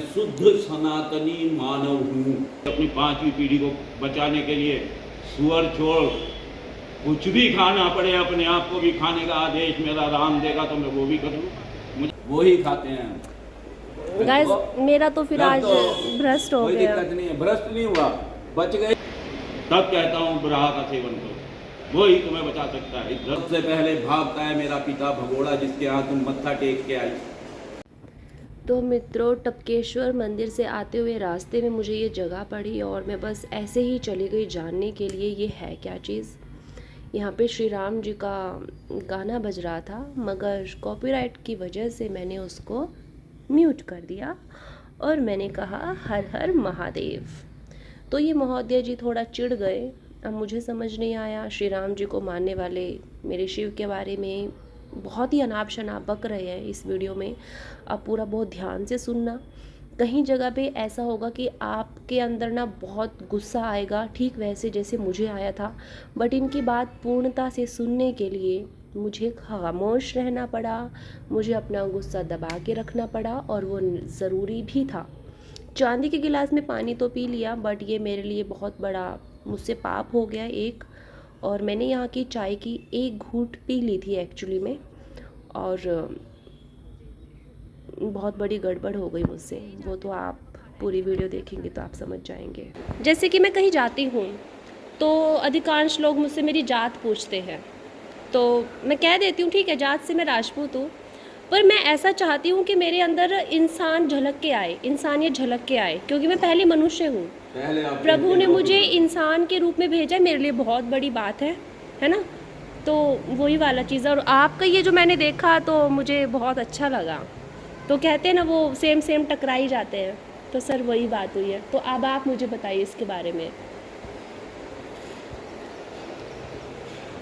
शुद्ध सनातनी मानव हूँ। अपनी 5वीं पीढ़ी को बचाने के लिए सुअर छोड़ कुछ भी खाना पड़े, अपने आप को भी खाने का आदेश मेरा राम देगा तो मैं वो भी करूँ, मुझे वो ही खाते हैं। गाइस मेरा तो फिर आज भ्रष्ट हो कोई गया। दिक्कत नहीं है, भ्रष्ट नहीं हुआ, बच गए। तब कहता हूँ ब्राह का सेवन करो, वो ही तुम्हें बचा सकता है। सबसे पहले भागता है मेरा पिता भगोड़ा, जिसके यहाँ तुम मत्था टेक के आई। तो मित्रों, टपकेश्वर मंदिर से आते हुए रास्ते में मुझे ये जगह पड़ी और मैं बस ऐसे ही चली गई जानने के लिए ये है क्या चीज़। यहाँ पे श्री राम जी का गाना बज रहा था, मगर कॉपीराइट की वजह से मैंने उसको म्यूट कर दिया और मैंने कहा हर हर महादेव। तो ये महोदय जी थोड़ा चिढ़ गए। अब मुझे समझ नहीं आया, श्री राम जी को मानने वाले मेरे शिव के बारे में बहुत ही अनाप शनाप बक रहे हैं इस वीडियो में। आप पूरा बहुत ध्यान से सुनना। कहीं जगह पे ऐसा होगा कि आपके अंदर ना बहुत गुस्सा आएगा, ठीक वैसे जैसे मुझे आया था, बट इनकी बात पूर्णता से सुनने के लिए मुझे खामोश रहना पड़ा, मुझे अपना गुस्सा दबा के रखना पड़ा और वो ज़रूरी भी था। चांदी के गिलास में पानी तो पी लिया, बट ये मेरे लिए बहुत बड़ा मुझसे पाप हो गया एक। और मैंने यहाँ की चाय की एक घूंट पी ली थी एक्चुअली में, और बहुत बड़ी गड़बड़ हो गई मुझसे। वो तो आप पूरी वीडियो देखेंगे तो आप समझ जाएंगे। जैसे कि मैं कहीं जाती हूँ तो अधिकांश लोग मुझसे मेरी जात पूछते हैं, तो मैं कह देती हूँ ठीक है, जात से मैं राजपूत हूँ, पर मैं ऐसा चाहती हूँ कि मेरे अंदर इंसान झलक के आए, इंसानियत झलक के आए, क्योंकि मैं पहले मनुष्य हूँ। प्रभु ने मुझे इंसान के रूप में भेजा, मेरे लिए बहुत बड़ी बात है ना। तो वही वाला चीज़ है। और आपका ये जो मैंने देखा तो मुझे बहुत अच्छा लगा। तो कहते हैं ना वो सेम टकरा ही जाते हैं, तो सर वही बात हुई है। तो अब आप मुझे बताइए इसके बारे में।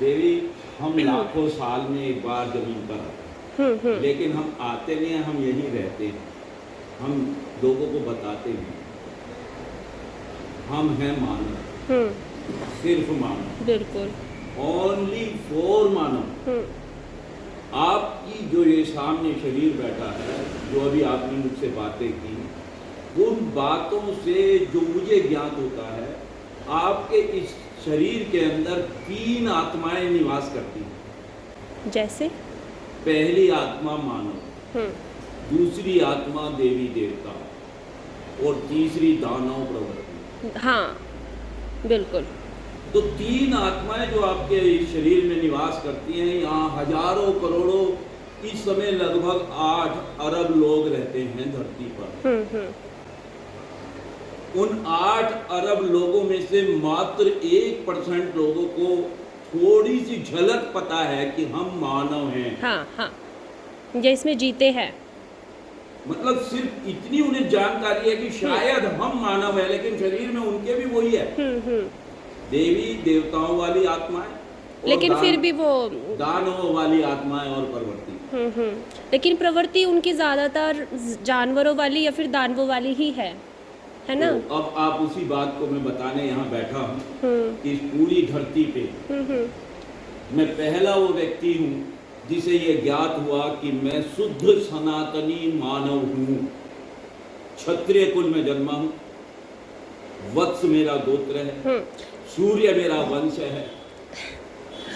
देवी, हम लाखों साल में एक बार जमीन पर आते हैं, लेकिन हम आते नहीं हैं, हम यहीं रहते हैं, हम लोगों को बताते नहीं। हम हैं मानव, सिर्फ मानव, बिल्कुल, ओनली फॉर मानव। आपकी जो ये सामने शरीर बैठा है, जो अभी आपने मुझसे बातें की, उन बातों से जो मुझे ज्ञात होता है, आपके इस शरीर के अंदर 3 आत्माएं निवास करती हैं। जैसे पहली आत्मा मानव, दूसरी आत्मा देवी देवता और तीसरी दानव प्रवृत्ति। हाँ बिल्कुल। तो 3 आत्माएं जो आपके इस शरीर में निवास करती हैं। यहाँ हजारों करोड़ों, इस समय लगभग 8 अरब लोग रहते हैं धरती पर। उन 8 अरब लोगों में से मात्र 1% लोगों को थोड़ी सी झलक पता है कि हम मानव हैं। हाँ, ये इसमें जीते हैं। मतलब सिर्फ इतनी उन्हें जानकारी है कि शायद हम मानव है, लेकिन शरीर में उनके भी वही है। देवी देवताओं वाली आत्माएं, लेकिन फिर भी वो दानवों वाली आत्माएं और प्रवृत्ति। लेकिन प्रवृत्ति उनकी ज्यादातर जानवरों वाली या फिर दानवों वाली ही है ना। तो अब आप उसी बात को मैं बताने यहाँ बैठा हूँ कि इस पूरी धरती पे मैं पहला वो व्यक्ति हूँ जिसे ये ज्ञात हुआ कि मैं शुद्ध सनातनी मानव हूँ। क्षत्रिय कुल में जन्मा हूँ, वत्स मेरा गोत्र है, सूर्य मेरा वंश है,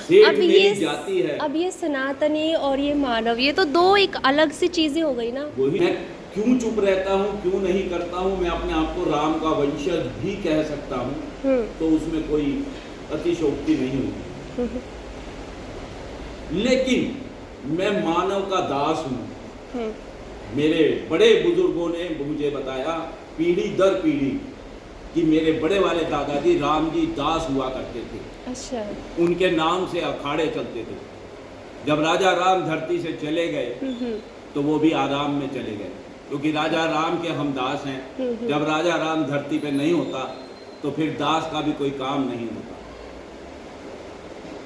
सेठ मेरी जाति है। अब ये सनातनी और ये मानव, ये तो 2 एक अलग सी चीजें हो गई ना। वही मैं क्यों चुप रहता हूँ, क्यों नहीं करता हूँ। मैं अपने आप को राम का वंशज भी कह सकता हूँ, तो उसमें कोई अतिशयोक्ति नहीं होगी। लेकिन मैं मानव का दास हूँ। मेरे बड़े बुजुर्गों ने मुझे बताया पीढ़ी दर पीढ़ी कि मेरे बड़े वाले दादाजी राम जी दास हुआ करते थे। अच्छा। उनके नाम से अखाड़े चलते थे। जब राजा राम धरती से चले गए तो वो भी आराम में चले गए, क्योंकि राजा राम के हम दास हैं। जब राजा राम धरती पे नहीं होता तो फिर दास का भी कोई काम नहीं होता।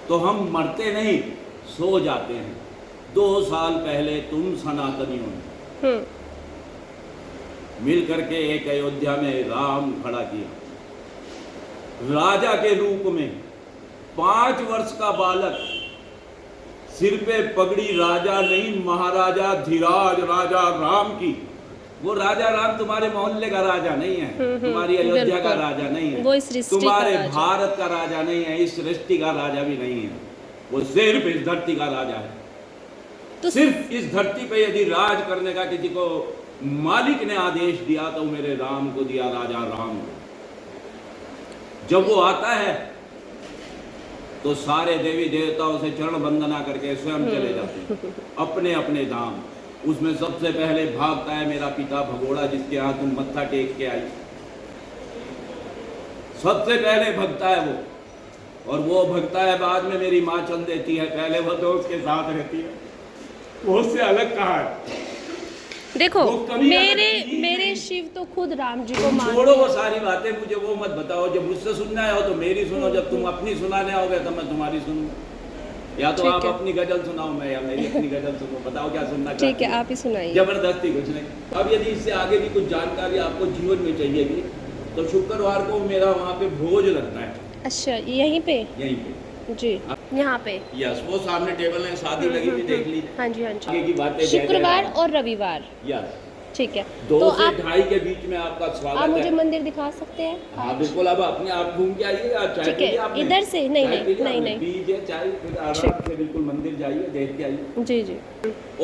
तो हम मरते नहीं, सो जाते हैं। 2 साल पहले तुम सनातनियों ने मिल करके एक अयोध्या में राम खड़ा किया, राजा के रूप में। 5 वर्ष का बालक, सिर पे पगड़ी, राजा नहीं महाराजा धीराज राजा राम की, वो राजा राम तुम्हारे मोहल्ले का राजा नहीं है, तुम्हारी अयोध्या का बिल्कुल। राजा नहीं है, वो इस सृष्टि का तुम्हारे राजा। भारत का राजा नहीं है, इस सृष्टि का राजा भी नहीं है। वो सिर्फ इस धरती का राजा है। तो सिर्फ इस धरती पे यदि राज करने का किसी को मालिक ने आदेश दिया तो मेरे राम को दिया, राजा राम को। जब वो आता है तो सारे देवी देवताओं से चरण वंदना करके स्वयं चले जाते हैं अपने अपने धाम। उसमें सबसे पहले भागता है मेरा पिता भगोड़ा, जिसके यहाँ तुम मत्था टेक के आई। सबसे पहले भगता है वो, और वो भगता है बाद में मेरी माँ चल देती है, पहले वो तो उसके साथ रहती है। वो उससे अलग कहाँ है? देखो वो कभी मेरे अलग चीज मेरे नहीं। शिव तो खुद राम जी को मानते छोड़ो वो हैं। सारी बातें, मुझे वो मत बताओ। जब मुझसे सुनना है हो तो मेरी सुनो, जब तुम अपनी सुनाने आओगे तो मैं तुम्हारी सुनूंगा। या तो ठीक आप है। अपनी गजल सुनाओ मैं, या मेरी अपनी गजल सुनो। बताओ क्या सुनना ठीक चाहती है, हो? आप ही सुनाइए। जबरदस्ती कुछ नहीं। अब यदि इससे आगे भी कुछ जानकारी आपको जीवन में चाहिएगी तो शुक्रवार को मेरा वहाँ पे भोज लगता है, अच्छा, यहीं पे? यहीं पे। जी, यहाँ पे। यस, वो सामने टेबल है, शादी लगी हुई, देख लीजिए। हाँ जी, हाँ आगे जी। की बातें जय जय शुक्रवार राम। और रविवार, यस, ठीक है। 2 तो से आप 2:30 के बीच में आपका आप स्वागत मुझे है। मंदिर दिखा सकते हैं? हाँ बिल्कुल, अब अपने आप घूम के आइएगा। चाय ठीक पी है, लिया आपने? इधर से? नहीं, चाय नहीं, पी लिया नहीं, आपने? नहीं। पीजिए चाय, फिर आराम ठीक। से बिल्कुल मंदिर जाइए, देख के आइए। जी जी।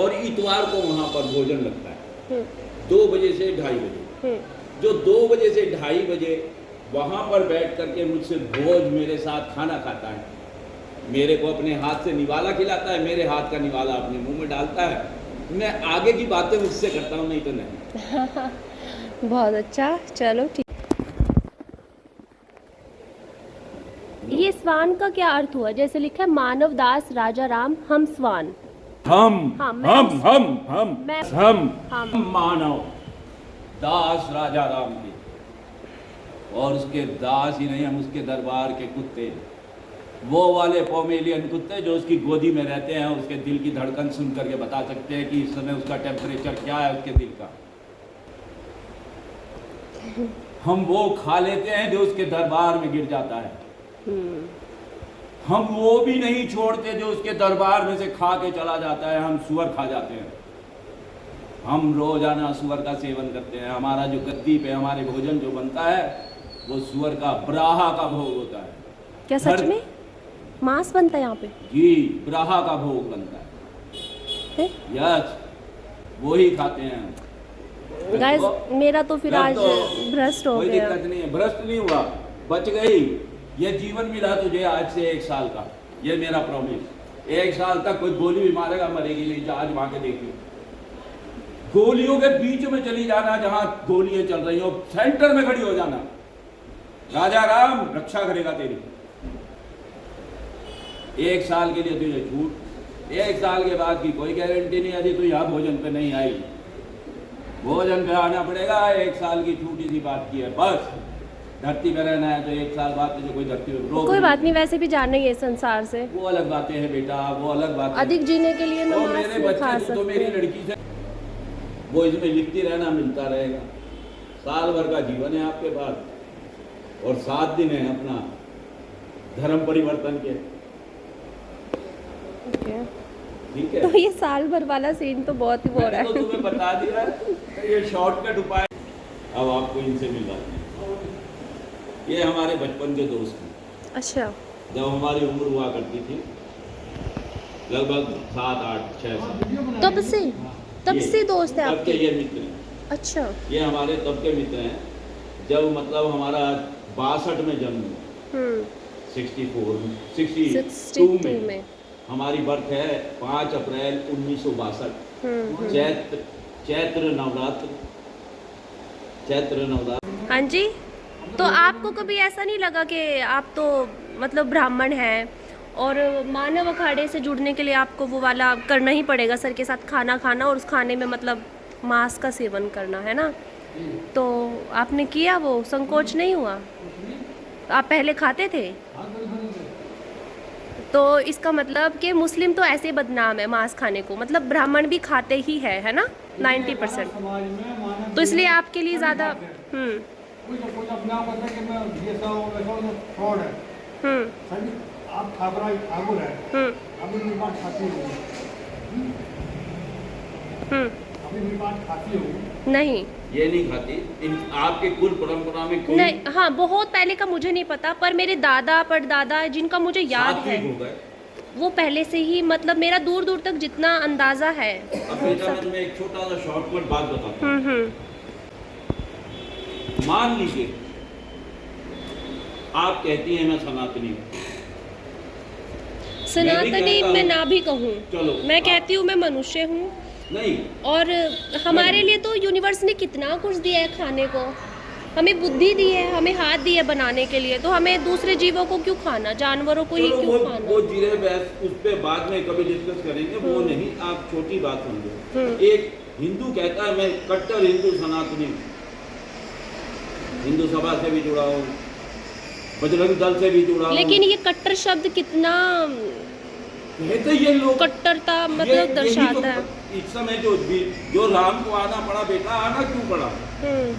और इतवार को वहाँ पर भोजन लगता है हम्म, 2 बजे से 2:30 बजे। हम्म। जो 2 बजे से 2:30 बजे वहाँ पर बैठ करके मुझसे भोज मेरे साथ खाना खाता है, मेरे को अपने हाथ से निवाला खिलाता है, मेरे हाथ का निवाला अपने मुंह में डालता है। मैं आगे की बातें मुझसे करता हूँ, नहीं तो नहीं। बहुत अच्छा, चलो ठीक। ये स्वान का क्या अर्थ हुआ? जैसे लिखा है मानव दास राजा राम हम स्वान। हाँ, मैं- हम मानव दास राजा राम के, और उसके दास ही नहीं, हम उसके दरबार के कुत्ते, वो वाले पोमेलियन कुत्ते जो उसकी गोदी में रहते हैं, उसके दिल की धड़कन सुन करके बता सकते हैं कि इस समय उसका टेम्परेचर क्या है उसके दिल का। हम वो खा लेते हैं जो उसके दरबार में गिर जाता है। हम वो भी नहीं छोड़ते जो उसके दरबार में से खा के चला जाता है। हम सुअर खा जाते हैं, हम रोजाना सुअर का सेवन करते हैं। हमारा जो गद्दी पे हमारे भोजन जो बनता है वो सुअर का ब्राहा का भोग होता है। क्या सच हर- में मांस बनता है यहाँ पे? जी, ब्राहा का भोग बनता है। है? यस, वो ही खाते हैं हम। गाइस, तो- मेरा तो फिर मैं आज तो- भ्रष्ट हो कोई गया। दिक्कत नहीं है, भ्रष्ट नहीं हुआ, बच गई। ये जीवन मिला तुझे आज से 1 साल का, ये मेरा प्रॉमिस। 1 साल तक कोई गोली भी मारेगा मरेगी नहीं। आज वहां के देखिए, गोलियों के बीच में चली जाना, जहां गोलियां चल रही हो सेंटर में खड़ी हो जाना। राजा राम रक्षा करेगा तेरी। 1 साल के लिए तुझे छूट। 1 साल के बाद की कोई गारंटी नहीं। यदि तू यहाँ भोजन पे नहीं आई, भोजन पे आना पड़ेगा। 1 साल की छूटी सी बात की है, बस। धरती पे रहना है तो 1 साल बाद तुझे कोई धरती पे रोक कोई नहीं। बात नहीं, वैसे भी जाना ही है संसार से। वो अलग बातें हैं बेटा, वो अलग बातें हैं। अधिक जीने के लिए वो नमाज मेरे नहीं खा बच्चे, तू तो मेरी सकते। लड़की से, वो इसमें लिखती रहना, मिलता रहेगा। साल भर का जीवन है आपके पास, और 7 दिन है अपना धर्म परिवर्तन के। ओके। ठीक है, तो ये साल भर वाला सीन तो बहुत ही हो रहा मैंने तो है। तुम्हें बता दिया है, ये शॉर्टकट उपाय। अब आपको इनसे मिला, ये हमारे बचपन के दोस्त हैं। अच्छा। जब हमारी उम्र हुआ करती थी लगभग 7, 8, 6 साल, तब ये- से दोस्त है तब के आपके? ये मित्र हैं। अच्छा। ये हमारे तब के मित्र हैं जब मतलब हमारा 62 में जन्म हुआ, 64 में, 62 में हमारी बर्थ है 5 अप्रैल 1962। चैत्र नवरात्र। हाँ जी। तो आपको कभी ऐसा नहीं लगा कि आप तो मतलब ब्राह्मण हैं और मानव अखाड़े से जुड़ने के लिए आपको वो वाला करना ही पड़ेगा, सर के साथ खाना खाना और उस खाने में मतलब मांस का सेवन करना, है ना? तो आपने किया, वो संकोच नहीं हुआ? आप पहले खाते थे? तो इसका मतलब कि मुस्लिम तो ऐसे बदनाम है मांस खाने को, मतलब ब्राह्मण भी खाते ही है ना 90%। तो इसलिए आपके लिए ज़्यादा कोई अपने आप कहता है कि मैं ये सब वैसा तो फ्रॉड है। सही, आप ठाकुर है, अब इनकी बात खाती है। भी मीट खाती हो? नहीं ये नहीं खाती। आपके कुल परंपरा में कोई नहीं, हाँ बहुत पहले का मुझे नहीं पता, पर मेरे दादा परदादा जिनका मुझे याद है सात्विक हो गए। वो पहले से ही, मतलब मेरा दूर दूर तक जितना अंदाजा है अब वो बेटा मैं सब। तुम्हें एक छोटा सा शॉर्टकट बात बताता हूँ। हम्म। मान लीजिए आप कहती हैं मैं सनातनी हूँ, सनातनी कहता मैं हूँ- ना भी कहूँ, चलो मैं आप- कहती हूँ मैं मनुष्य हूँ, नहीं और हमारे नहीं। लिए तो यूनिवर्स ने कितना कुछ दिया है खाने को, हमें बुद्धि दी है, हमें हाथ दिए है बनाने के लिए, तो हमें दूसरे जीवों को क्यों खाना, जानवरों को ही चलो क्यों खाना। वो जीरे बहस उस पे बाद में कभी डिस्कस करेंगे, वो नहीं, आप छोटी बात समझो। एक हिंदू कहता है मैं कट्टर हिंदू सनातनी हूँ, हिंदू सभा से भी जुड़ा हूँ, बजरंग दल से भी जुड़ा हूँ। लेकिन ये कट्टर शब्द कितना कहते ये लोग कट्टरता यही मतलब तो दर्शाता है। इस समय जो राम को आना पड़ा, बेटा आना क्यों पड़ा?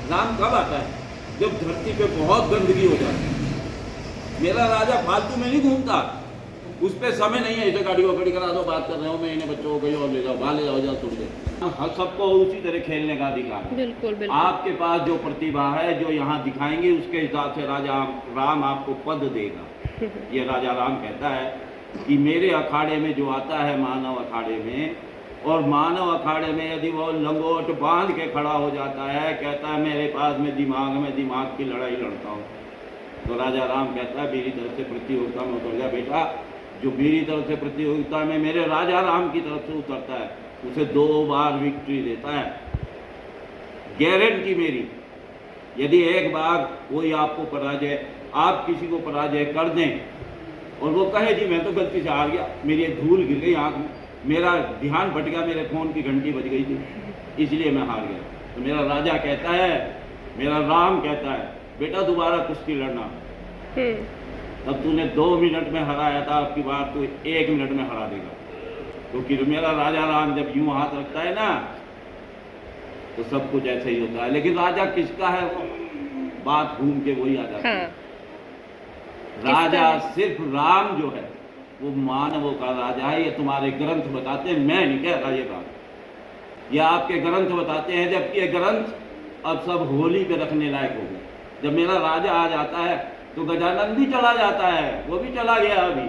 राम कब आता है? जब धरती पे बहुत गंदगी हो जाती है। मेरा राजा फालतू में नहीं घूमता, उस पे समय नहीं है इसे गाड़ी को खड़ी करा दो, बात कर रहे हो, मैं इन्हें बच्चों को कहीं और ले जाओ, वहाँ ले जाओ, जाओ तुम से। हम सबको उसी तरह खेलने का अधिकार है। बिल्कुल बिल्कुल। आपके पास जो प्रतिभा है, जो यहाँ दिखाएंगे, उसके हिसाब से राजा राम आपको पद देगा। ये राजा राम कहता है कि मेरे अखाड़े में जो आता है, मानव अखाड़े में, और मानव अखाड़े में यदि वो लंगोट बांध के खड़ा हो जाता है, कहता है मेरे पास में दिमाग की लड़ाई लड़ता हूँ, तो राजा राम कहता है मेरी तरफ से प्रतियोगिता में उतर जा बेटा। जो मेरी तरफ से प्रतियोगिता में मेरे राजा राम की तरफ से उतरता है, उसे 2 बार विक्ट्री देता है, गारंटी मेरी। यदि एक बार कोई आपको पराजय, आप किसी को पराजय कर दें और वो कहे जी मैं तो गलती से हार गया, मेरी धूल गिर गई आँख में, मेरा ध्यान भट गया, मेरे फोन की घंटी बज गई थी इसलिए मैं हार गया, तो मेरा राजा कहता है, मेरा राम कहता है बेटा दोबारा कुश्ती लड़ना। तब तूने 2 मिनट में हराया था, आपकी बार तू 1 मिनट में हरा देगा, क्योंकि तो मेरा राजा राम जब यूं हाथ रखता है ना तो सब कुछ ऐसा ही होता है। लेकिन राजा किसका है? वो बात घूम के वही आ जाता है। हाँ। राजा सिर्फ राम जो है वो मानवों का राजा है। ये तुम्हारे ग्रंथ बताते हैं, मैं नहीं कह रहा ये बात, ये आपके ग्रंथ बताते हैं, जबकि ये ग्रंथ अब सब होली पे रखने लायक हो गए। जब मेरा राजा आ जाता है तो गजानंद भी चला जाता है, वो भी चला गया अभी।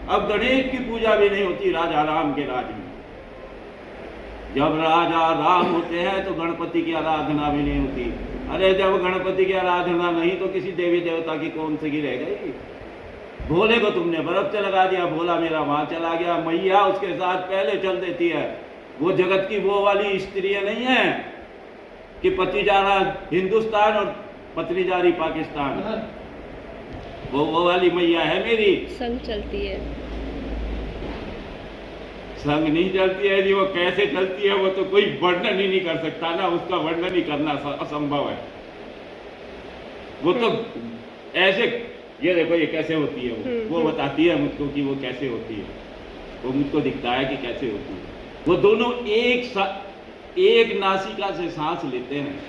अब गणेश की पूजा भी नहीं होती राजा राम के राज में। जब राजा राम होते हैं तो गणपति की आराधना भी नहीं होती। अरे जब गणपति की आराधना नहीं तो किसी देवी देवता की कौन सी रह गई? भोले को तुमने बर्फ से लगा दिया, भोला मेरा वहां चला गया, मैया उसके साथ पहले चल देती है। वो जगत की वो वाली स्त्री नहीं है कि पति जा रहा हिंदुस्तान और पत्नी जा रही पाकिस्तान, वो वाली मैया है मेरी। संग चलती है, संग नहीं चलती है जी। वो कैसे चलती है वो तो कोई वर्णन ही नहीं कर सकता ना, उसका वर्णन ही करना असंभव है। वो तो ऐसे, ये देखो ये कैसे होती है, वो बताती है मुझको कि वो कैसे होती है, वो मुझको दिखता है कि कैसे होती है। वो दोनों एक नासिका से सांस लेते हैं,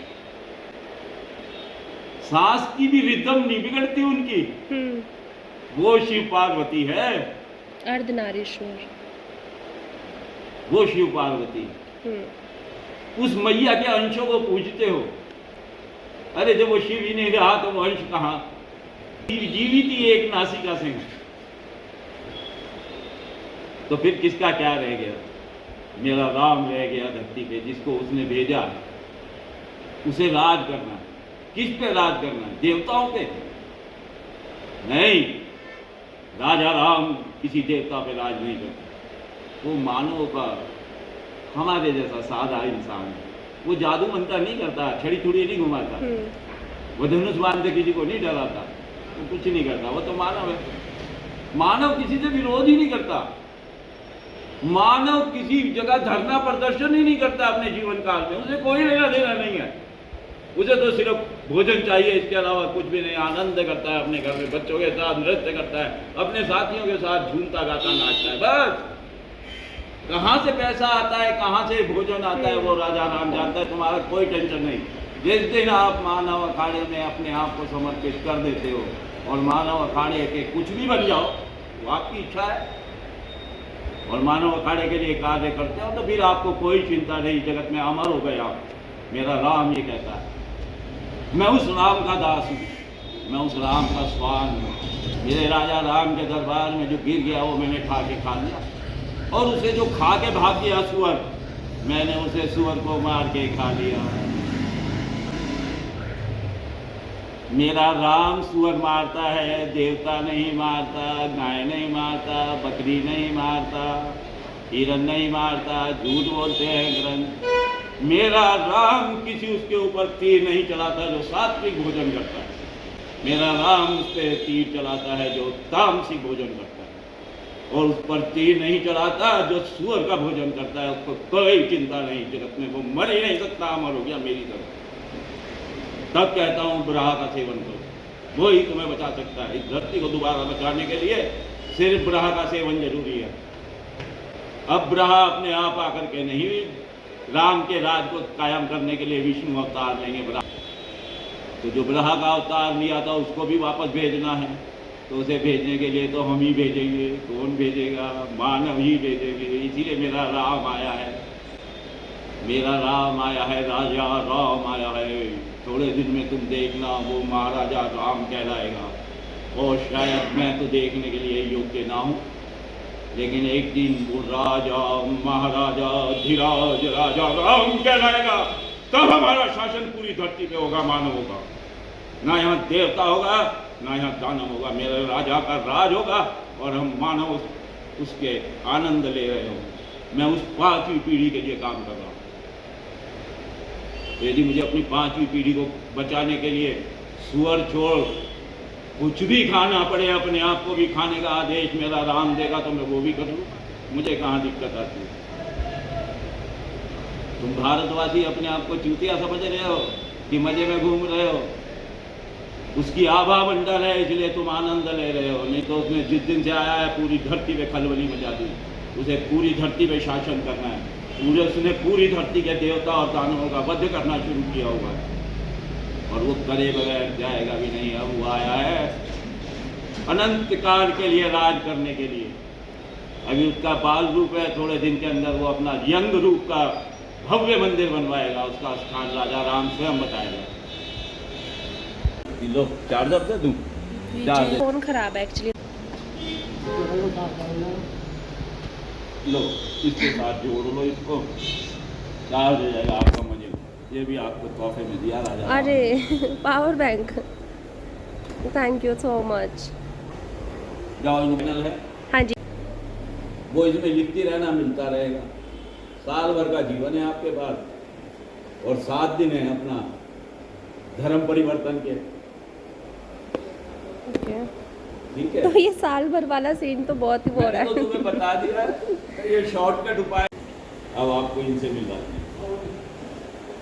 सांस की भी रिदम नहीं बिगड़ती उनकी। वो शिव पार्वती है, अर्धनारीश्वर, वो शिव पार्वती। उस मैया के अंशों को पूजते हो। अरे जब वो शिव ही नहीं रहा तो वो अंश कहाँ? जीवित ही एक नासिका से, तो फिर किसका क्या रह गया? मेरा राम रह गया धरती पे, जिसको उसने भेजा उसे राज करना। किस पे राज करना? देवताओं पे नहीं। राजा राम किसी देवता पे राज नहीं करता, वो मानव का हमारे जैसा सादा इंसान है। वो जादू मंत्र नहीं करता, छड़ी छुड़ी नहीं घुमाता, वो धनुष बांध के किसी को नहीं डराता, वो कुछ नहीं करता। वो तो मानव है। मानव किसी से विरोध ही नहीं करता, मानव किसी जगह धरना प्रदर्शन ही नहीं करता अपने जीवन काल में। उसे कोई लेना देना नहीं है, उसे तो सिर्फ भोजन चाहिए, इसके अलावा कुछ भी नहीं। आनंद करता है अपने घर में, बच्चों के साथ नृत्य करता है, अपने साथियों के साथ झूमता गाता नाचता है। बस कहाँ से पैसा आता है, कहाँ से भोजन आता है, वो राजा राम जानता है। तुम्हारा कोई टेंशन नहीं। जिस दिन आप मानव अखाड़े में अपने आप को समर्पित कर देते हो और मानव अखाड़े के कुछ भी बन जाओ, वो आपकी इच्छा है। और मानव अखाड़े के लिए कार्य करते हो तो फिर आपको कोई चिंता नहीं, जगत में अमर हो गए आप। मेरा राम ये कहता है, मैं उस राम का दास हूँ, मैं उस राम का स्वान हूँ। मेरे राजा राम के दरबार में जो गिर गया वो मैंने खा लिया, और उसे जो खा के भाग गया सुअर, मैंने उसे सुअर को मार के खा लिया। मेरा राम सुअर मारता है, देवता नहीं मारता, गाय नहीं मारता, बकरी नहीं मारता, हिरन नहीं मारता, झूठ बोलते हैं ग्रंथ। मेरा राम किसी उसके ऊपर तीर नहीं चलाता जो सात्विक भोजन करता है। मेरा राम उस पर तीर चलाता है जो तामसिक भोजन करता है, और उस पर तीर नहीं चलाता जो सुअर का भोजन करता है। उसको कोई चिंता नहीं जगत में, वो मर ही नहीं सकता, अमर हो गया मेरी तरफ। तब कहता हूँ ब्रहा का सेवन करो, वो ही तुम्हें बचा सकता है। इस धरती को दोबारा बचाने के लिए सिर्फ ब्रहा का सेवन जरूरी है। अब ब्रहा अपने आप आकर के नहीं, राम के राज को कायम करने के लिए विष्णु अवतार लेंगे ब्रहा। तो जो ब्रहा का अवतार लिया था उसको भी वापस भेजना है, तो उसे भेजने के लिए तो हम ही भेजेंगे। कौन भेजेगा? मानव ही भेजेंगे। इसीलिए मेरा राम आया है, मेरा राम आया है, राजा राम आया है। थोड़े दिन में तुम देखना वो महाराजा राम कहलाएगा, और शायद मैं तो देखने के लिए योग्य ना हूँ, लेकिन एक दिन वो राजा महाराजा धीराज राजा राम कहलाएगा। तब हमारा शासन पूरी धरती पे होगा, मानव होगा। ना यहाँ देवता होगा, ना यहाँ दानव होगा। मेरे राजा का राज होगा और हम मानव उसके आनंद ले रहे हो। मैं उस 5वीं पीढ़ी के लिए काम कर रहा हूँ। तो यदि मुझे अपनी 5वीं पीढ़ी को बचाने के लिए सुअर छोड़ कुछ भी खाना पड़े, अपने आप को भी खाने का आदेश मेरा राम देगा तो मैं वो भी कर लूँ। मुझे कहाँ दिक्कत आती है? तुम भारतवासी अपने आप को चूतिया समझ रहे हो कि मजे में घूम रहे हो? उसकी आभा मंडल है इसलिए तुम आनंद ले रहे हो, नहीं तो उसने जिस दिन से आया है पूरी धरती पे खलबली मचा दी। उसे पूरी धरती पे शासन करना है। उसने पूरी धरती के देवता और दानवों का वध करना शुरू किया हुआ है, और वो करे बगैर जाएगा भी नहीं। अब वो आया है अनंत काल के लिए राज करने के लिए। अभी उसका बाल रूप है, थोड़े दिन के अंदर वो अपना यंग रूप का भव्य मंदिर बनवाएगा। उसका स्थान राजा राम स्वयं बताएगा। लो चार्जर दे दूं? चार्जर फोन खराब है एक्चुअली। लो इसके साथ जोड़ लो, इसको चार्ज हो जाएगा आपका मजे। ये भी आपको तोहफे में दिया राजा। अरे power bank, thank you so much. Original है। हाँ जी। वो इसमें लिखती रहना, मिलता रहेगा। साल भर का जीवन है आपके पास, और 7 दिन है अपना धर्म परिवर्तन के। ओके ठीक है, तो ये साल भर वाला सीन तो बहुत ही हो रहा मैंने तो है। तुम्हें बता दिया है, ये शॉर्टकट उपाय। अब आपको इनसे मिलवाते हैं।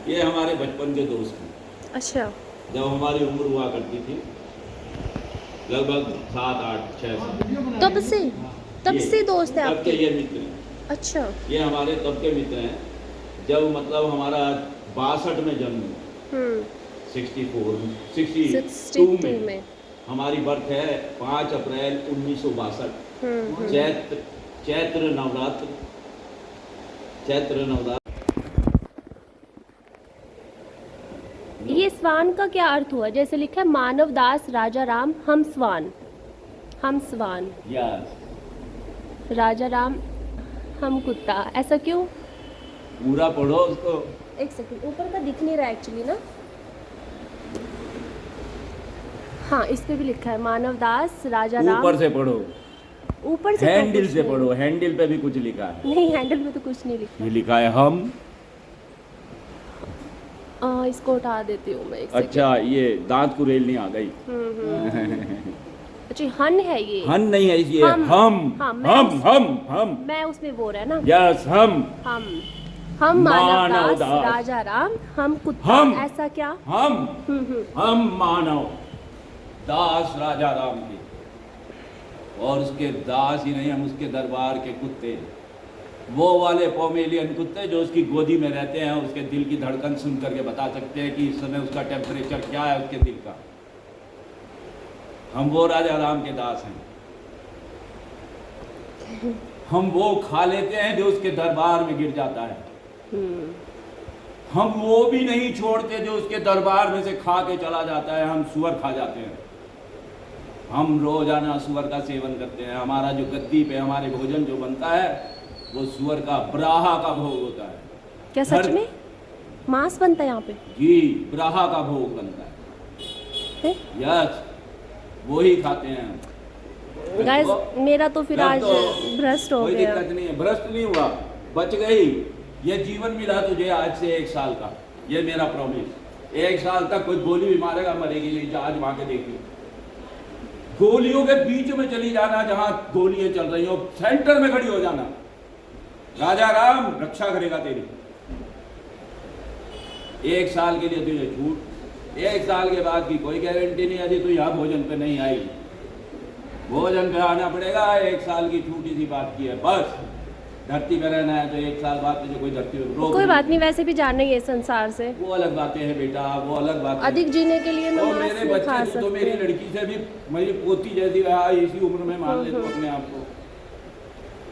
ये हमारे बचपन के दोस्त हैं। अच्छा। जब हमारी उम्र हुआ करती थी लगभग 7, 8, 6 साल, तब से दोस्त है तब के आपके? ये मित्र हैं। अच्छा। ये हमारे तब के मित्र हैं जब मतलब हमारा 62 में जन्म हुआ, 62 में हमारी बर्थ है। 5 अप्रैल 1962, चैत्र नवरात्र। ये स्वान का क्या अर्थ हुआ? जैसे लिखा है मानव दास राजा राम हम स्वान। यस, राजा राम हम कुत्ता, ऐसा क्यों? पूरा पढ़ो उसको। एक सेकंड, ऊपर का दिख नहीं रहा एक्चुअली ना। हाँ, इस पे भी लिखा है मानव दास राजा राम। ऊपर से पढ़ो, ऊपर से हैंडल से पढ़ो। हैंडल पे भी कुछ लिखा है? नहीं, हैंडल में तो कुछ नहीं लिखा। ये लिखा है हम। इसको हटा देती हूँ मैं एक अच्छा, ये दांत कुरेलनी आ गई। अच्छा, हन है ये? हन नहीं है, ये हम। हम मैं उसमें वो रहा है ना। यस, हम मानव दास राजा राम हम कुत्ता, ऐसा क्या? हम मानव दास राजा राम के, और उसके दास ही नहीं, हम उसके दरबार के कुत्ते। वो वाले पोमेलियन कुत्ते जो उसकी गोदी में रहते हैं, उसके दिल की धड़कन सुन करके बता सकते हैं कि इस समय उसका टेम्परेचर क्या है उसके दिल का। हम वो राजा राम के दास हैं। हम वो खा लेते हैं जो उसके दरबार में गिर जाता है। हम वो भी नहीं छोड़ते जो उसके दरबार में से खा के चला जाता है। हम सुअर खा जाते हैं। हम रोजाना सुअर का सेवन करते हैं। हमारा जो गद्दी पे हमारे भोजन जो बनता है वो सुअर का ब्राहा का भोग होता है। क्या सच में मांस बनता है यहाँ पे? जी, ब्राहा का भोग बनता है। यस, वो ही खाते हैं। गाइस मेरा तो फिर आज भ्रष्ट हो कोई गया। दिक्कत नहीं है, भ्रष्ट नहीं हुआ, बच गई। ये जीवन मिला तुझे आज से 1 साल का, ये मेरा प्रॉमिस। 1 साल तक कोई गोली भी मारेगा मरेगी नहीं। आज वहां के देखिए, गोलियों के बीच में चली जाना, जहां गोलियां चल रही हो सेंटर में खड़ी हो जाना। राजा राम रक्षा करेगा तेरी। 1 साल के लिए तुझे छूट। 1 साल के बाद की कोई गारंटी नहीं। अभी तू यहाँ भोजन पे नहीं आई, भोजन पे आना पड़ेगा। 1 साल की छोटी सी बात की है बस। धरती पे रहना है तो 1 साल बाद तुझे कोई धरती पे रोक कोई बात नहीं, वैसे भी जाना ही है संसार से। वो अलग बातें हैं बेटा, वो अलग बातें। अधिक जीने के लिए मैं तो मांस मेरे नहीं खा बच्चे तो मेरी सकती। लड़की से भी मेरी पोती जैसी इसी उम्र में मान ले तू अपने आप को।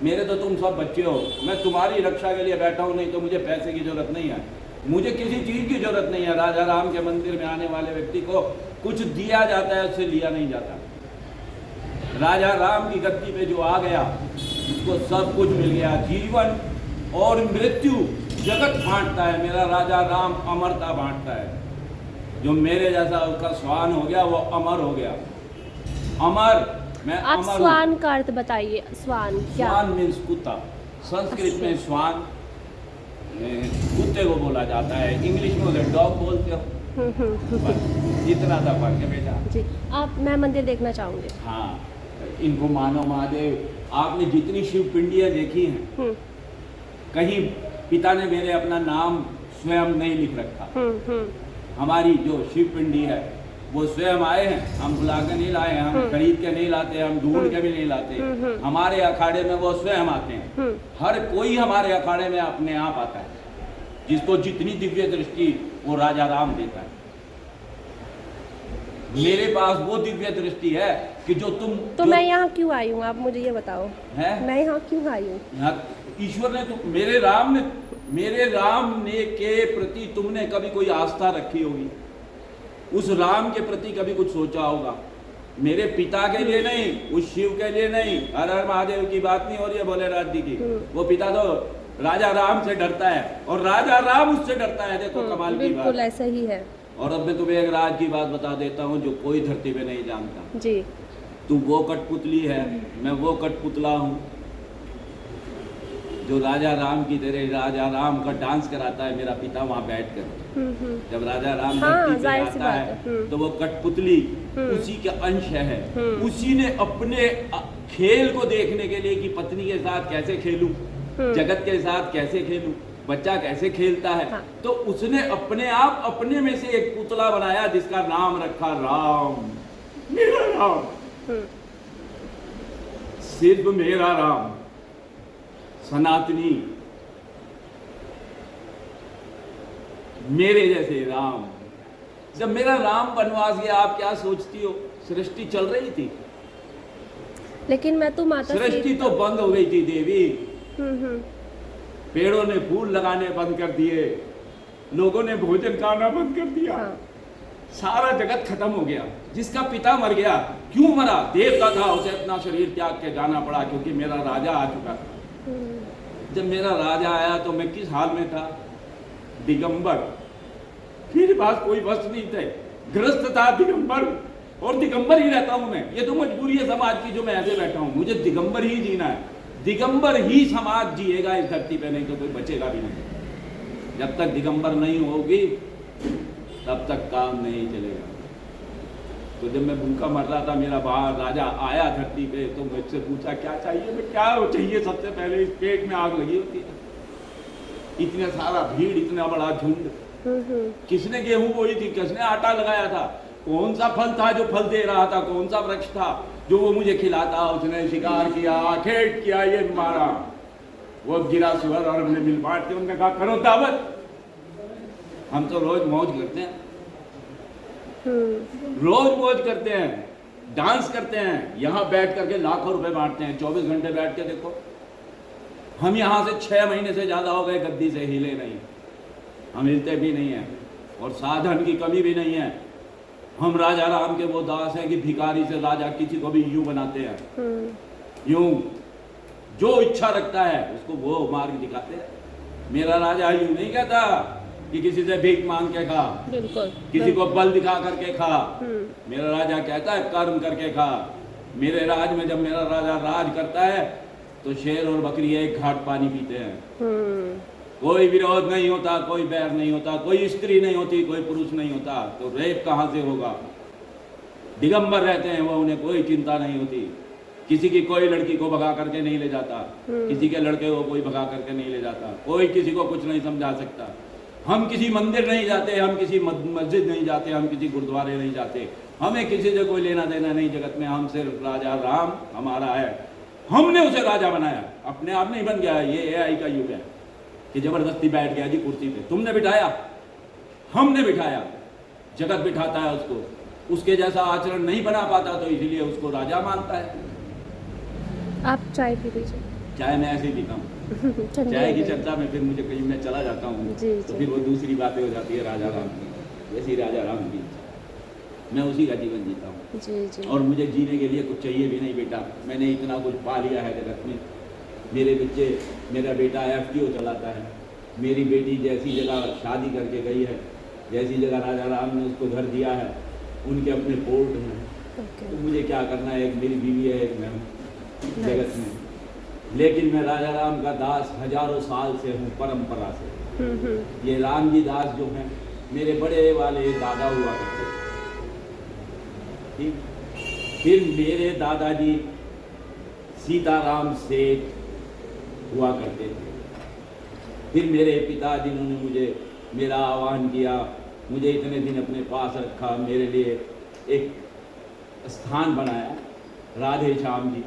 मेरे तो तुम सब बच्चे हो। मैं तुम्हारी रक्षा के लिए बैठा हूँ, नहीं तो मुझे पैसे की जरूरत नहीं है, मुझे किसी चीज की जरूरत नहीं है। राजा राम के मंदिर में आने वाले व्यक्ति को कुछ दिया जाता है, उससे लिया नहीं जाता। राजा राम की गद्दी पे जो आ गया उसको सब कुछ मिल गया। जीवन और मृत्यु जगत बांटता है, मेरा राजा राम अमरता बांटता है। जो मेरे जैसा उसका स्वान हो गया वो अमर हो गया। अमर, मैं आप अमर स्वान का अर्थ बताइए। स्वान क्या? स्वान मीन्स कुत्ता। संस्कृत में स्वान कुत्ते को बोला जाता है, इंग्लिश में उसे डॉग बोलते हो। बस इतना सा फर्क है बेटा। जी, आप मैं मंदिर देखना चाहूंगी। हाँ, इनको मानो महादेव। आपने जितनी शिव पिंडियाँ देखी हैं, कहीं पिता ने मेरे अपना नाम स्वयं नहीं लिख रखा। हमारी जो शिव पिंडी है वो स्वयं आए हैं, हम बुला के नहीं लाए हैं, हम खरीद के नहीं लाते, हम ढूंढ के भी नहीं लाते। हमारे अखाड़े में वो स्वयं आते हैं। हर कोई हमारे अखाड़े में अपने आप आता है, जिसको जितनी दिव्य दृष्टि वो राजा राम देता है। मेरे पास वो दिव्य दृष्टि है कि जो तुम तो मैं यहाँ क्यों आई हूँ, आप मुझे ये बताओ। है मैं यहाँ क्यों आई हूँ? यहाँ ईश्वर ने मेरे राम ने के प्रति तुमने कभी कोई आस्था रखी होगी, उस राम के प्रति कभी कुछ सोचा होगा। मेरे पिता के लिए नहीं, उस शिव के लिए नहीं। हर हर महादेव की बात नहीं हो रही है भोलेनाथ जी की। वो पिता तो राजा राम से डरता है और राजा राम उससे डरता है। देखो कमाल की बात। बिल्कुल ऐसा ही है। और अब मैं तुम्हें एक राज की बात बता देता हूँ जो कोई धरती पे नहीं जानता। जी। तू वो कठपुतली है, मैं वो कठपुतला हूँ जो राजा राम की तरह राजा राम का डांस कराता है मेरा पिता वहाँ बैठ कर। जब राजा राम धरती पे आता है तो वो कठपुतली उसी के अंश है। उसी ने अपने खेल को देखने के लिए कि पत्नी के साथ कैसे खेलूं, जगत के साथ कैसे खेलूं, बच्चा कैसे खेलता है। हाँ। तो उसने अपने आप अपने में से एक पुतला बनाया जिसका नाम रखा राम। मेरा राम, सिर्फ मेरा राम, सनातनी, मेरे जैसे राम। जब मेरा राम वनवास गया, आप क्या सोचती हो? सृष्टि चल रही थी, लेकिन मैं तो माता सृष्टि तो बंद हो गई थी देवी। पेड़ों ने फूल लगाने बंद कर दिए, लोगों ने भोजन खाना बंद कर दिया। हाँ। सारा जगत खत्म हो गया। जिसका पिता मर गया, क्यों मरा? देवता था, उसे अपना शरीर त्याग के जाना पड़ा क्योंकि मेरा राजा आ चुका था। जब मेरा राजा आया तो मैं किस हाल में था? दिगंबर। मेरे पास कोई वस्त्र नहीं थे, ग्रस्त था, दिगंबर। और दिगंबर ही रहता हूं मैं। ये तो मजबूरी है समाज की जो मैं ऐसे बैठा हूं। मुझे दिगंबर ही जीना है। दिगंबर ही समाज जिएगा इस धरती पे, नहीं तो कोई बचेगा भी नहीं। जब तक दिगंबर नहीं होगी तब तक काम नहीं चलेगा। तो जब मैं भूखा मर रहा था, मेरा बाहर राजा आया धरती पे, तो मुझसे पूछा क्या चाहिए। मैं क्या चाहिए? सबसे पहले इस पेट में आग लगी होती है। इतना सारा भीड़, इतना बड़ा झुंड, किसने गेहूं बोई थी, किसने आटा लगाया था, कौन सा फल था जो फल दे रहा था, कौन सा वृक्ष था जो वो मुझे खिलाता। उसने शिकार किया, खेत किया, ये मारा, वो गिरा सुअर और हमने मिल बांट के उनने कहा करो दावत। हम तो रोज मौज करते हैं, रोज मौज करते हैं, डांस करते हैं, यहाँ बैठ करके लाखों रुपए बांटते हैं। 24 घंटे बैठ के देखो, हम यहाँ से 6 महीने से ज़्यादा हो गए गद्दी से हिले नहीं, हम हिलते भी नहीं हैं और साधन की कमी भी नहीं है। हम राजा राम के वो दास हैं कि भिखारी से राजा किसी को भी यूं बनाते हैं, यूं जो इच्छा रखता है उसको वो मार्ग दिखाते हैं। मेरा राजा यूं नहीं कहता कि किसी से भीख मांग के खा, बिल्कुल, किसी को बल दिखा करके खा। मेरा राजा कहता है कर्म करके खा। मेरे राज में जब मेरा राजा राज करता है तो शेर और बकरी एक घाट पानी पीते हैं, कोई विरोध नहीं होता, कोई बैर नहीं होता, कोई स्त्री नहीं होती, कोई पुरुष नहीं होता, तो रेप कहाँ से होगा। दिगंबर रहते हैं वो, उन्हें कोई चिंता नहीं होती। किसी की कोई लड़की को भगा करके नहीं ले जाता, किसी के लड़के को कोई भगा करके नहीं ले जाता, कोई किसी को कुछ नहीं समझा सकता। हम किसी मंदिर नहीं जाते, हम किसी मस्जिद नहीं जाते, हम किसी गुरुद्वारे नहीं जाते, हमें किसी से कोई लेना देना नहीं जगत में। हम सिर्फ राजा राम हमारा है, हमने उसे राजा बनाया, अपने आप नहीं बन गया। ये AI का युग है कि जबरदस्ती बैठ गया जी कुर्सी पे, तुमने बिठाया, हमने बिठाया। जगत बिठाता है उसको, उसके जैसा आचरण नहीं बना पाता तो इसलिए उसको राजा मानता है। आप चाय पी लीजिए। चाय मैं ऐसे ही पीता हूँ। चाय की चर्चा में फिर मुझे कहीं मैं चला जाता हूँ तो फिर वो दूसरी बातें हो जाती है राजा राम की, वैसी राजा राम की। मैं उसी का जीवन जीता हूँ जी जी। और मुझे जीने के लिए कुछ चाहिए भी नहीं बेटा, मैंने इतना कुछ पा लिया है जगत में। मेरे बच्चे, मेरा बेटा FTO चलाता है, मेरी बेटी जैसी जगह शादी करके गई है, जैसी जगह राजा राम ने उसको घर दिया है, उनके अपने पोर्ट हैं। तो मुझे क्या करना है, एक मेरी बीवी है, एक मैं हूँ जगत में। लेकिन मैं राजा राम का दास हजारों साल से हूँ, परंपरा से। ये राम जी दास जो हैं मेरे बड़े वाले दादा हुआ करते थे, ठीक। फिर मेरे दादाजी सीताराम सेठ हुआ करते थे। फिर मेरे पिता जिन्होंने मुझे मेरा आह्वान किया, मुझे इतने दिन अपने पास रखा, मेरे लिए एक स्थान बनाया, राधे श्याम जी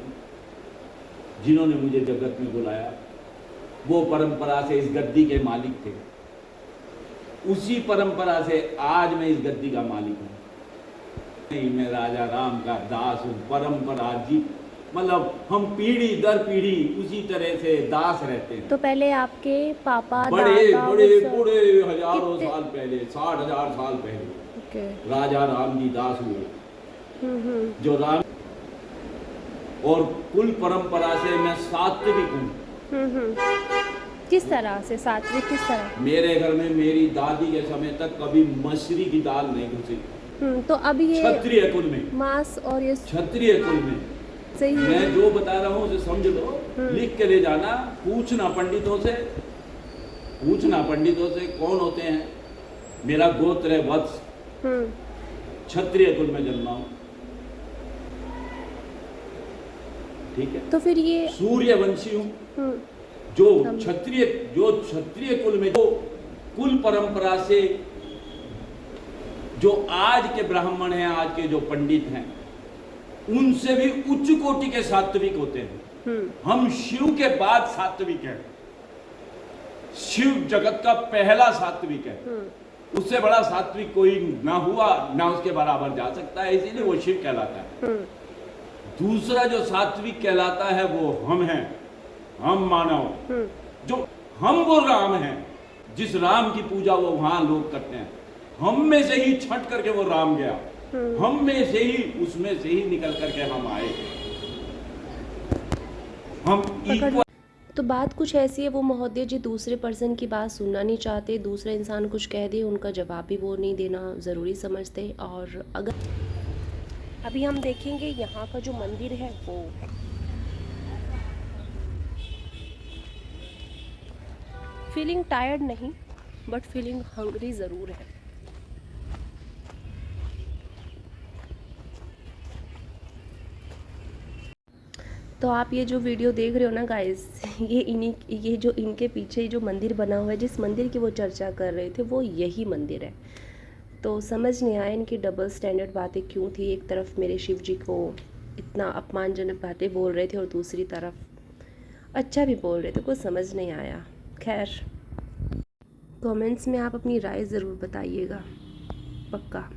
जिन्होंने मुझे जगत में बुलाया, वो परंपरा से इस गद्दी के मालिक थे। उसी परंपरा से आज मैं इस गद्दी का मालिक हूँ। नहीं, मैं राजा राम का दास हूँ, परंपरा जी, मतलब हम पीढ़ी दर पीढ़ी उसी तरह से दास रहते हैं। तो पहले आपके पापा बड़े दादा बड़े वो सब बड़े हजारों साल पहले, 60,000 साल पहले राजा राम जी दास हुए, जो राम। और कुल परंपरा से मैं सात्विक हूँ। किस तरह से सात्विक, किस तरह? मेरे घर में मेरी दादी के समय तक कभी मछली की दाल नहीं घुसी। तो अब ये क्षत्रिय कुल में, मांस और ये क्षत्रिय कुल में सही है। मैं जो बता रहा हूँ उसे समझ लो, लिख के ले जाना, पूछना पंडितों से, पूछना पंडितों से कौन होते हैं। मेरा गोत्र है वत्स, क्षत्रिय कुल में जन्मा हूँ, ठीक है। तो फिर ये सूर्यवंशी हूँ, जो क्षत्रिय कुल में, जो कुल परंपरा से जो आज के ब्राह्मण हैं, आज के जो पंडित हैं, उनसे भी उच्च कोटि के सात्विक होते हैं। हम शिव के बाद सात्विक हैं। शिव जगत का पहला सात्विक है, उससे बड़ा सात्विक कोई ना हुआ ना उसके बराबर जा सकता है, इसीलिए वो शिव कहलाता है। दूसरा जो सात्विक कहलाता है वो हम हैं, हम मानव, जो हम वो राम हैं जिस राम की पूजा वो वहां लोग करते हैं। हम में से ही छट करके वो राम गया, हम में से ही, उसमें से ही निकल करके हम आए। हम इक्वल। तो बात कुछ ऐसी है, वो महोदय जी दूसरे पर्सन की बात सुनना नहीं चाहते, दूसरा इंसान कुछ कह दे उनका जवाब भी वो नहीं देना ज़रूरी समझते। और अगर अभी हम देखेंगे यहाँ का जो मंदिर है वो फीलिंग टायर्ड नहीं बट फीलिंग हंग्री ज़रूर है। तो आप ये जो वीडियो देख रहे हो ना गाइस, ये जो इनके पीछे जो मंदिर बना हुआ है, जिस मंदिर की वो चर्चा कर रहे थे वो यही मंदिर है। तो समझ नहीं आया इनकी डबल स्टैंडर्ड बातें क्यों थी। एक तरफ मेरे शिव जी को इतना अपमानजनक बातें बोल रहे थे और दूसरी तरफ अच्छा भी बोल रहे थे, कुछ समझ नहीं आया। खैर, कमेंट्स में आप अपनी राय ज़रूर बताइएगा, पक्का।